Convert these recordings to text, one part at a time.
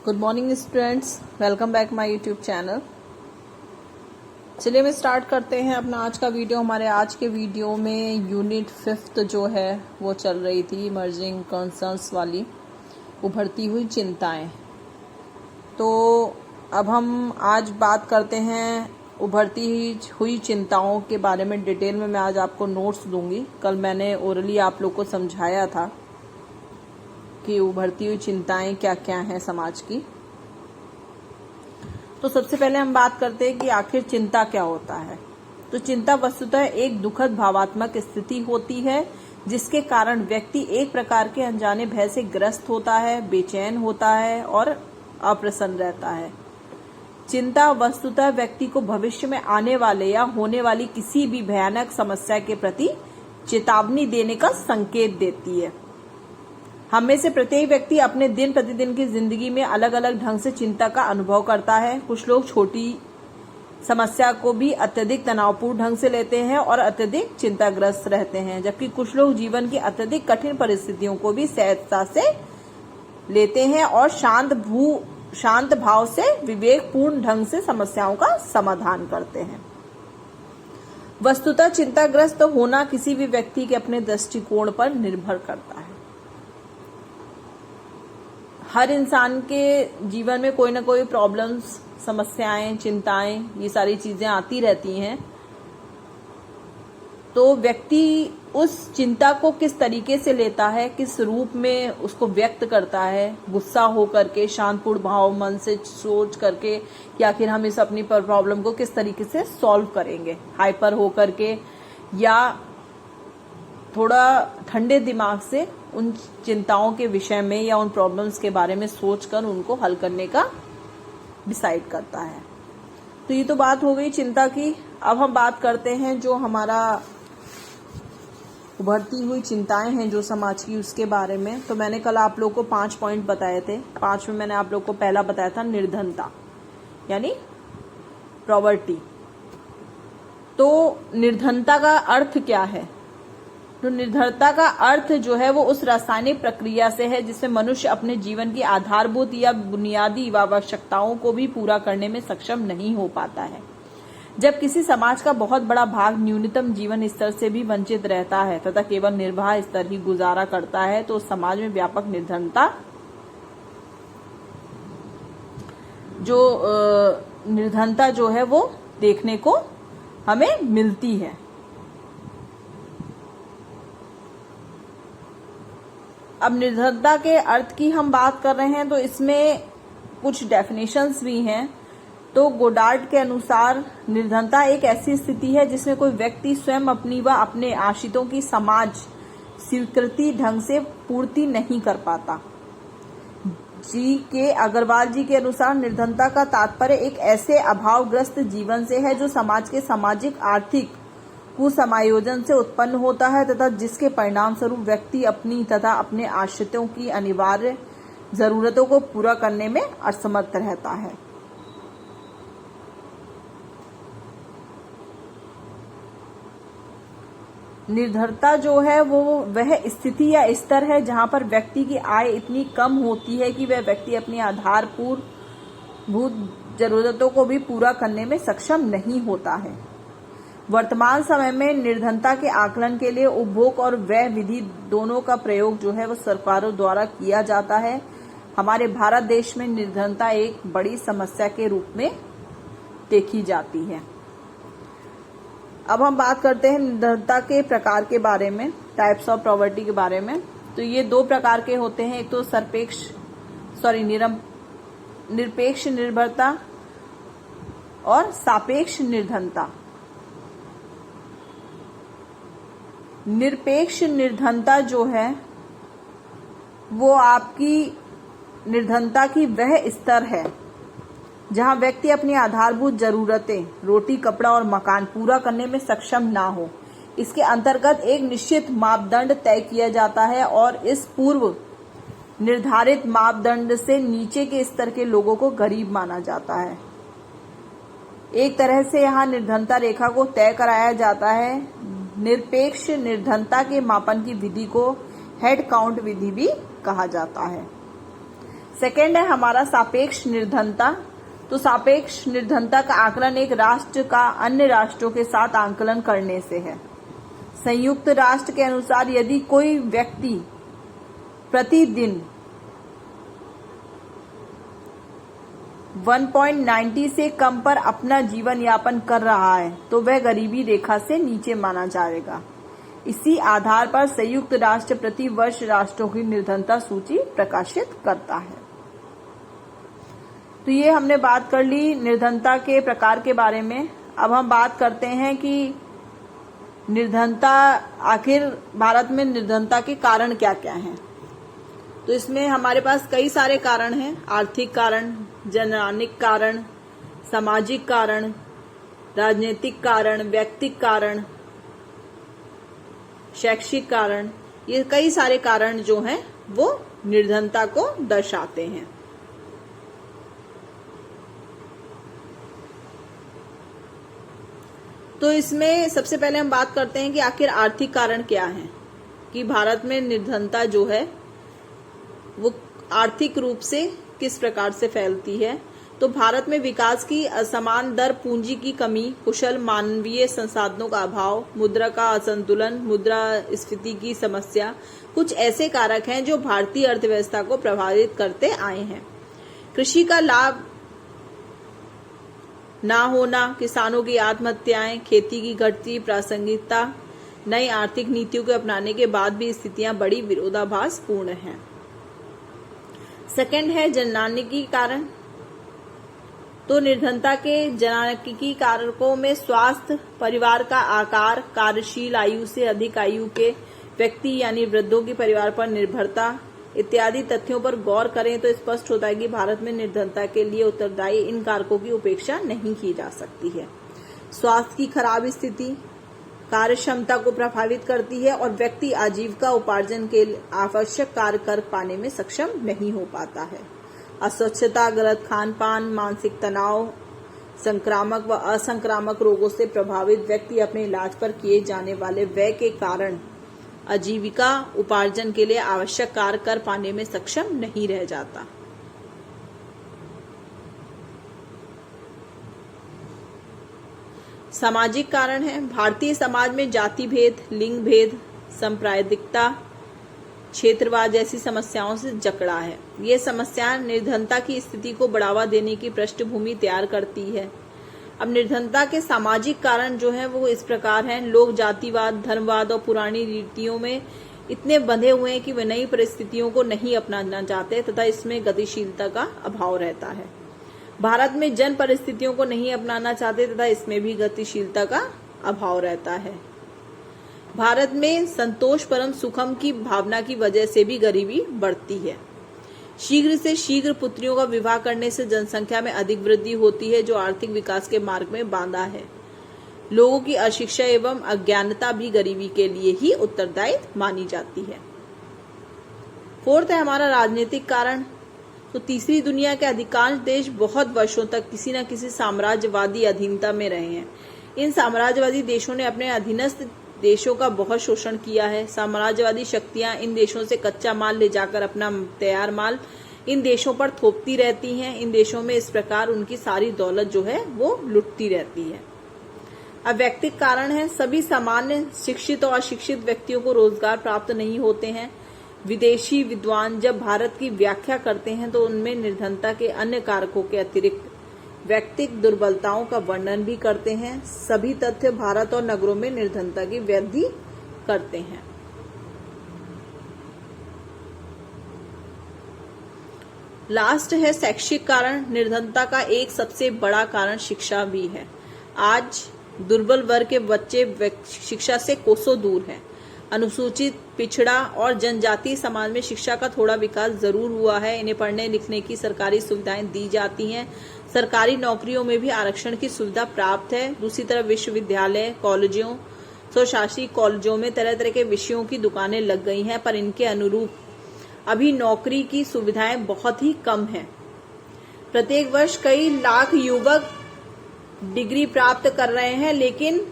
Good morning students, welcome back my YouTube channel. चलिए मैं start करते हैं अपना आज का वीडियो। हमारे आज के वीडियो में यूनिट 5 जो है वो चल रही थी इमर्जिंग कंसर्न्स वाली, उभरती हुई चिंताएं। तो अब हम आज बात करते हैं उभरती हुई चिंताओं के बारे में। डिटेल में मैं आज आपको नोट्स दूंगी। कल मैंने ओरली आप लोग को समझाया था कि उभरती हुई चिंताएं क्या क्या हैं समाज की। तो सबसे पहले हम बात करते हैं कि आखिर चिंता क्या होता है। तो चिंता वस्तुतः एक दुखद भावात्मक स्थिति होती है जिसके कारण व्यक्ति एक प्रकार के अनजाने भय से ग्रस्त होता है, बेचैन होता है और अप्रसन्न रहता है। चिंता वस्तुतः व्यक्ति को भविष्य में आने वाले या होने वाली किसी भी भयानक समस्या के प्रति चेतावनी देने का संकेत देती है। हम में से प्रत्येक व्यक्ति अपने दिन प्रतिदिन की जिंदगी में अलग अलग ढंग से चिंता का अनुभव करता है। कुछ लोग छोटी समस्या को भी अत्यधिक तनावपूर्ण ढंग से लेते हैं और अत्यधिक चिंताग्रस्त रहते हैं, जबकि कुछ लोग जीवन की अत्यधिक कठिन परिस्थितियों को भी सहजता से लेते हैं और शांत भाव से विवेकपूर्ण ढंग से समस्याओं का समाधान करते हैं। वस्तुतः चिंताग्रस्त होना किसी भी व्यक्ति के अपने दृष्टिकोण पर निर्भर करता है। हर इंसान के जीवन में कोई ना कोई प्रॉब्लम्स, समस्याएं, चिंताएं, ये सारी चीजें आती रहती हैं। तो व्यक्ति उस चिंता को किस तरीके से लेता है, किस रूप में उसको व्यक्त करता है, गुस्सा होकर के, शांतपूर्ण भाव मन से सोच करके कि आखिर हम इस अपनी प्रॉब्लम को किस तरीके से सॉल्व करेंगे, हाइपर होकर के या थोड़ा ठंडे दिमाग से उन चिंताओं के विषय में या उन प्रॉब्लम्स के बारे में सोचकर उनको हल करने का डिसाइड करता है। तो ये तो बात हो गई चिंता की। अब हम बात करते हैं जो हमारा उभरती हुई चिंताएं हैं जो समाज की, उसके बारे में। तो मैंने कल आप लोग को 5 पॉइंट बताए थे। 5 में मैंने आप लोग को पहला बताया था निर्धनता यानी पॉवर्टी। तो निर्धनता का अर्थ क्या है? तो निर्धनता का अर्थ जो है वो उस रासायनिक प्रक्रिया से है जिसमें मनुष्य अपने जीवन की आधारभूत या बुनियादी आवश्यकताओं को भी पूरा करने में सक्षम नहीं हो पाता है। जब किसी समाज का बहुत बड़ा भाग न्यूनतम जीवन स्तर से भी वंचित रहता है तथा केवल निर्वाह स्तर ही गुजारा करता है, तो समाज में व्यापक निर्धनता जो है वो देखने को हमें मिलती है। अब निर्धनता के अर्थ की हम बात कर रहे हैं तो इसमें कुछ डेफिनेशंस भी हैं। तो गोडार्ड के अनुसार निर्धनता एक ऐसी स्थिति है जिसमें कोई व्यक्ति स्वयं अपनी व अपने आश्रितों की समाज स्वीकृति ढंग से पूर्ति नहीं कर पाता। जी के अग्रवाल जी के अनुसार निर्धनता का तात्पर्य एक ऐसे अभावग्रस्त जीवन से है जो समाज के सामाजिक आर्थिक कुसमायोजन से उत्पन्न होता है तथा जिसके परिणाम स्वरूप व्यक्ति अपनी तथा अपने आश्रितों की अनिवार्य जरूरतों को पूरा करने में असमर्थ रहता है। निर्धनता जो है वो वह स्थिति या स्तर है जहां पर व्यक्ति की आय इतनी कम होती है कि वह व्यक्ति अपनी आधारभूत जरूरतों को भी पूरा करने में सक्षम नहीं होता है। वर्तमान समय में निर्धनता के आकलन के लिए उपभोग और व्यय विधि दोनों का प्रयोग जो है वो सरकारों द्वारा किया जाता है। हमारे भारत देश में निर्धनता एक बड़ी समस्या के रूप में देखी जाती है। अब हम बात करते हैं निर्धनता के प्रकार के बारे में, टाइप्स ऑफ पॉवर्टी के बारे में। तो ये 2 प्रकार के होते हैं। एक तो निरपेक्ष निर्भरता और सापेक्ष निर्धनता। निरपेक्ष निर्धनता जो है वो आपकी निर्धनता की वह स्तर है जहां व्यक्ति अपनी आधारभूत जरूरतें, रोटी, कपड़ा और मकान पूरा करने में सक्षम ना हो। इसके अंतर्गत एक निश्चित मापदंड तय किया जाता है और इस पूर्व निर्धारित मापदंड से नीचे के स्तर के लोगों को गरीब माना जाता है। एक तरह से यहाँ निर्धनता रेखा को तय कराया जाता है। निरपेक्ष निर्धनता के मापन की विधि को हेड काउंट विधि भी कहा जाता है। सेकेंड है हमारा सापेक्ष निर्धनता। तो सापेक्ष निर्धनता का आकलन एक राष्ट्र का अन्य राष्ट्रों के साथ आकलन करने से है। संयुक्त राष्ट्र के अनुसार यदि कोई व्यक्ति प्रतिदिन 1.90 से कम पर अपना जीवन यापन कर रहा है तो वह गरीबी रेखा से नीचे माना जाएगा। इसी आधार पर संयुक्त राष्ट्र प्रति वर्ष राष्ट्रों की निर्धनता सूची प्रकाशित करता है। तो ये हमने बात कर ली निर्धनता के प्रकार के बारे में। अब हम बात करते हैं कि निर्धनता, आखिर भारत में निर्धनता के कारण क्या क्या हैं। तो इसमें हमारे पास कई सारे कारण हैं। आर्थिक कारण, जननांगिक कारण, सामाजिक कारण, राजनीतिक कारण, व्यक्तिगत कारण, शैक्षिक कारण, ये कई सारे कारण जो हैं वो निर्धनता को दर्शाते हैं। तो इसमें सबसे पहले हम बात करते हैं कि आखिर आर्थिक कारण क्या है, कि भारत में निर्धनता जो है वो आर्थिक रूप से किस प्रकार से फैलती है। तो भारत में विकास की असमान दर, पूंजी की कमी, कुशल मानवीय संसाधनों का अभाव, मुद्रा का असंतुलन, मुद्रास्फीति की समस्या कुछ ऐसे कारक हैं जो भारतीय अर्थव्यवस्था को प्रभावित करते आए हैं। कृषि का लाभ ना होना, किसानों की आत्महत्याएं, खेती की घटती प्रासंगिकता, नई आर्थिक नीतियों के अपनाने के बाद भी स्थितियां बड़ी विरोधाभासपूर्ण हैं। सेकंड है जननांगिक कारण। तो निर्धनता के जननांगिक कारकों में स्वास्थ्य, परिवार का आकार, कार्यशील आयु से अधिक आयु के व्यक्ति यानी वृद्धों की परिवार पर निर्भरता इत्यादि तथ्यों पर गौर करें तो स्पष्ट होता है कि भारत में निर्धनता के लिए उत्तरदायी इन कारकों की उपेक्षा नहीं की जा सकती है। स्वास्थ्य की खराब स्थिति कार्य क्षमता को प्रभावित करती है और व्यक्ति आजीविका उपार्जन के आवश्यक कार्य कर पाने में सक्षम नहीं हो पाता है। अस्वच्छता, गलत खान पान, मानसिक तनाव, संक्रामक व असंक्रामक रोगों से प्रभावित व्यक्ति अपने इलाज पर किए जाने वाले व्यय के कारण आजीविका उपार्जन के लिए आवश्यक कार्य कर पाने में सक्षम नहीं रह जाता। सामाजिक कारण है। भारतीय समाज में जाति भेद, लिंग भेद, सांप्रदायिकता, क्षेत्रवाद जैसी समस्याओं से जकड़ा है। ये समस्या निर्धनता की स्थिति को बढ़ावा देने की पृष्ठभूमि तैयार करती है। अब निर्धनता के सामाजिक कारण जो है वो इस प्रकार हैं। लोग जातिवाद, धर्मवाद और पुरानी रीतियों में इतने बंधे हुए हैं कि वे नई परिस्थितियों को नहीं अपनाना चाहते तथा इसमें गतिशीलता का अभाव रहता है। भारत में जन परिस्थितियों को नहीं अपनाना चाहते तथा इसमें भी गतिशीलता का अभाव रहता है। भारत में संतोष परम सुखम की भावना की वजह से भी गरीबी बढ़ती है। शीघ्र से शीघ्र पुत्रियों का विवाह करने से जनसंख्या में अधिक वृद्धि होती है जो आर्थिक विकास के मार्ग में बांधा है। लोगों की अशिक्षा एवं अज्ञानता भी गरीबी के लिए ही उत्तरदायी मानी जाती है। फोर्थ है हमारा राजनीतिक कारण। तो तीसरी दुनिया के अधिकांश देश बहुत वर्षों तक किसी न किसी साम्राज्यवादी अधीनता में रहे हैं। इन साम्राज्यवादी देशों ने अपने अधीनस्थ देशों का बहुत शोषण किया है। साम्राज्यवादी शक्तियां इन देशों से कच्चा माल ले जाकर अपना तैयार माल इन देशों पर थोपती रहती हैं। इन देशों में इस प्रकार उनकी सारी दौलत जो है वो लुटती रहती है। अब व्यक्तिगत कारण है। सभी सामान्य शिक्षित और अशिक्षित व्यक्तियों को रोजगार प्राप्त नहीं होते हैं। विदेशी विद्वान जब भारत की व्याख्या करते हैं तो उनमें निर्धनता के अन्य कारकों के अतिरिक्त व्यक्तिगत दुर्बलताओं का वर्णन भी करते हैं। सभी तथ्य भारत और नगरों में निर्धनता की वृद्धि करते हैं। लास्ट है शैक्षिक कारण। निर्धनता का एक सबसे बड़ा कारण शिक्षा भी है। आज दुर्बल वर्ग के बच्चे शिक्षा से कोसों दूर हैं। अनुसूचित, पिछड़ा और जनजातीय समाज में शिक्षा का थोड़ा विकास जरूर हुआ है। इन्हें पढ़ने लिखने की सरकारी सुविधाएं दी जाती हैं। सरकारी नौकरियों में भी आरक्षण की सुविधा प्राप्त है। दूसरी तरफ विश्वविद्यालय, कॉलेजों, स्वशासी कॉलेजों में तरह तरह के विषयों की दुकानें लग गई हैं, पर इनके अनुरूप अभी नौकरी की सुविधाएं बहुत ही कम हैं। प्रत्येक वर्ष कई लाख युवक डिग्री प्राप्त कर रहे हैं, लेकिन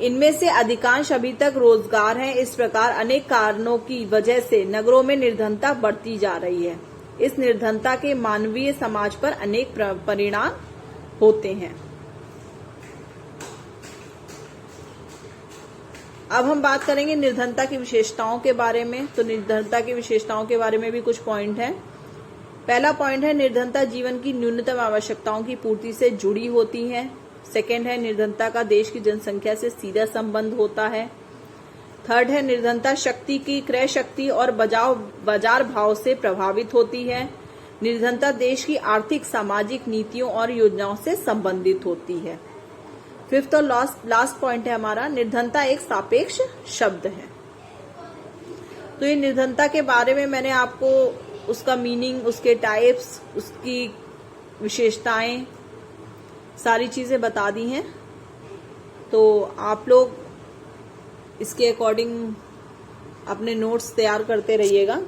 इनमें से अधिकांश अभी तक रोजगार हैं। इस प्रकार अनेक कारणों की वजह से नगरों में निर्धनता बढ़ती जा रही है। इस निर्धनता के मानवीय समाज पर अनेक परिणाम होते हैं। अब हम बात करेंगे निर्धनता की विशेषताओं के बारे में। तो निर्धनता की विशेषताओं के बारे में भी कुछ पॉइंट हैं। पहला पॉइंट है, निर्धनता जीवन की न्यूनतम आवश्यकताओं की पूर्ति से जुड़ी होती है। सेकंड है, निर्धनता का देश की जनसंख्या से सीधा संबंध होता है। थर्ड है, निर्धनता शक्ति की क्रय शक्ति और बाजार भाव से प्रभावित होती है। निर्धनता देश की आर्थिक सामाजिक नीतियों और योजनाओं से संबंधित होती है। फिफ्थ और लास्ट पॉइंट है हमारा, निर्धनता एक सापेक्ष शब्द है। तो ये निर्धनता के बारे में मैंने आपको उसका मीनिंग, उसके टाइप्स, उसकी विशेषताएं, सारी चीजें बता दी हैं। तो आप लोग इसके अकॉर्डिंग अपने नोट्स तैयार करते रहिएगा।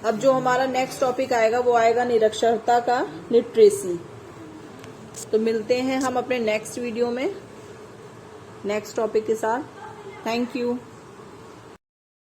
अब जो हमारा नेक्स्ट टॉपिक आएगा वो आएगा निरक्षरता का लिटरेसी। तो मिलते हैं हम अपने नेक्स्ट वीडियो में नेक्स्ट टॉपिक के साथ। Thank you.